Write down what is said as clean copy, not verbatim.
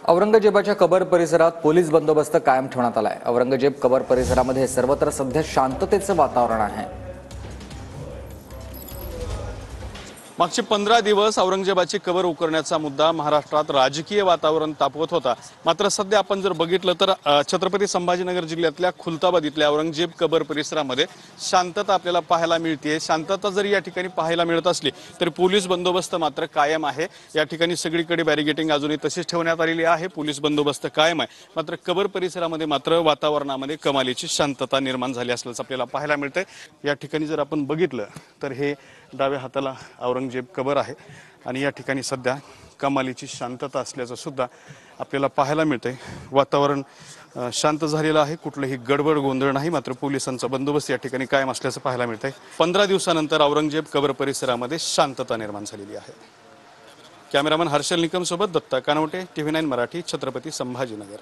औरंगजेबाच्या कबर परिसरात पोलीस बंदोबस्त कायम ठेवण्यात आलाय। औरंगजेब कबर परिसरामध्ये सर्वत्र सध्या शांततेचं वातावरण आहे। मागचे 15 दिवस औरंगजेबाची कबर उकरण्याचा मुद्दा महाराष्ट्रात राजकीय वातावरण तापवत होता। मात्र सध्या आपण जर बघितलं तर छत्रपती संभाजीनगर जिल्ह्यातल्या खुलताबाद इथल्या औरंगजेब कबर परिसरामध्ये शांतता आपल्याला पाहायला मिळते। शांतता जरी या ठिकाणी पाहायला मिळत असली तरी पोलीस बंदोबस्त मात्र कायम आहे। या ठिकाणी सगळीकडे बॅरिगेटिंग अजूनही तशीच ठेवण्यात आलेली आहे। पोलीस बंदोबस्त कायम आहे। मात्र कबर परिसरामध्ये मात्र वातावरणामध्ये कमालीची शांतता निर्माण झाली असल्याचं आपल्याला पाहायला मिळतंय। या ठिकाणी जर आपण बघितलं तर हे डाव्या हाताला औरंगजेब कबर आहे आणि या ठिकाणी सध्या कमालीची शांतता असल्याचं सुद्धा आपल्याला पाहायला मिळतंय। वातावरण शांत झालेलं आहे, कुठलंही गडबड गोंधळ नाही। मात्र पोलिसांचा बंदोबस्त या ठिकाणी कायम असल्याचं पाहायला मिळतंय। 15 दिवसानंतर औरंगजेब कबर परिसरामध्ये शांतता निर्माण झालेली आहे। कॅमेरामन हर्षल निकम सोबत दत्ता कानवटे, TV9 मराठी, छत्रपती संभाजीनगर।